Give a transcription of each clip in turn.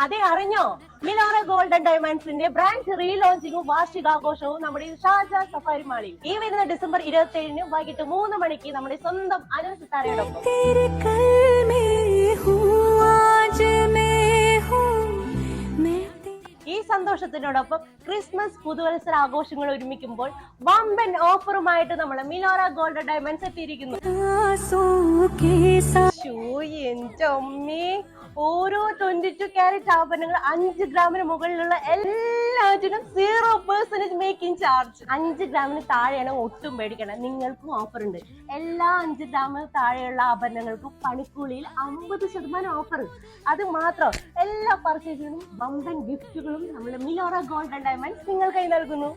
അതെ, അറിഞ്ഞോ? മിലോറ golden ഡയമണ്ട്സിന്റെ brand റീലോഞ്ചിങ്ങും വാർഷികാഘോഷവും നമ്മുടെ ഷാർജ സഫാരി മാളിൽ ഈ വരുന്ന ഡിസംബർ 27-ന് വൈകിട്ട് 3 മണിക്ക് നമ്മുടെ സ്വന്തം അനു സിത്താരയോടൊപ്പം. ഈ സന്തോഷത്തിനോടൊപ്പം ക്രിസ്മസ് പുതുവത്സര ആഘോഷങ്ങൾ ഒരുമിക്കുമ്പോൾ വമ്പൻ ഓഫറുമായിട്ട് നമ്മളെ മിലോറ ഗോൾഡൻ ഡയമണ്ട്സ് എത്തിയിരിക്കുന്നു. ഓരോ 22 ക്യാരറ്റ് ആഭരണങ്ങൾ 5 ഗ്രാമിന് മുകളിലുള്ള എല്ലാറ്റിനും 0% മേക്കിംഗ് ചാർജ്. 5 ഗ്രാമിന് താഴെയാണ് ഒട്ടും പേടിക്കണം, നിങ്ങൾക്കും ഓഫർ ഉണ്ട്. എല്ലാ 5 ഗ്രാമിന് താഴെയുള്ള ആഭരണങ്ങൾക്കും പണിക്കൂലിയിൽ 50% ഓഫർ. അത് മാത്രം, എല്ലാ പർച്ചേസിനും വമ്പൻ ഗിഫ്റ്റുകളും നമ്മുടെ മിലോറ ഗോൾഡൻ ഡയമണ്ട്സ് നിങ്ങൾക്കായി നൽകുന്നു.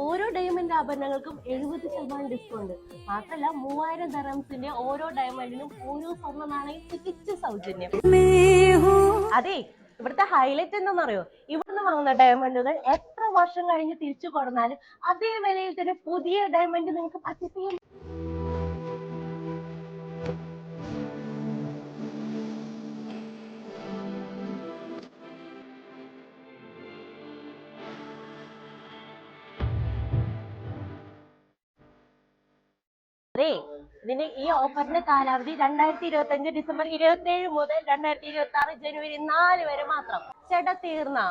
ഓരോ ഡയമണ്ട് ആഭരണങ്ങൾക്കും 70% ഡിസ്കൗണ്ട്. മാത്രമല്ല 3000 ദിർഹംസിന്റെ ഓരോ ഡയമണ്ടിനും ഓരോ സ്വർണ്ണ നാണയം തികച്ച സൗജന്യം. അതെ, ഇവിടുത്തെ ഹൈലൈറ്റ് എന്താണെന്നറിയോ? ഇവിടുന്ന് വാങ്ങുന്ന ഡയമണ്ടുകൾ എത്ര വർഷം കഴിഞ്ഞ് തിരിച്ചു കൊടുത്താലും അതേ വിലയിൽ തന്നെ പുതിയ ഡയമണ്ട് നിങ്ങൾക്ക് പർച്ചേസ് ചെയ്യാം. അതെ, ഇതിന്റെ ഈ ഓഫറിന്റെ കാലാവധി 2025 ഡിസംബർ 27 മുതൽ 2026 ജനുവരി 4 വരെ മാത്രം. ചേട്ടാ, തീർന്നാ?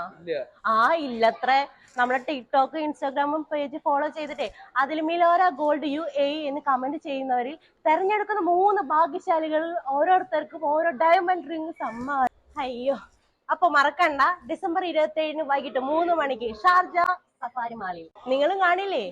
ഇല്ലത്രേ. നമ്മുടെ ടിക്ടോക്ക് ഇൻസ്റ്റാഗ്രാമും പേജ് ഫോളോ ചെയ്തിട്ടേ അതിൽ മിലോറ ഗോൾഡ് UAE എന്ന് കമന്റ് ചെയ്യുന്നവരിൽ തെരഞ്ഞെടുക്കുന്ന 3 ഭാഗ്യശാലികളിൽ ഓരോരുത്തർക്കും ഓരോ ഡയമണ്ട് റിംഗ് സമ്മാനം. അയ്യോ, അപ്പൊ മറക്കണ്ട, ഡിസംബർ 27-ന് വൈകിട്ട് 3 മണിക്ക് ഷാർജ സഫാരി മാളിൽ. നിങ്ങളും കാണില്ലേ?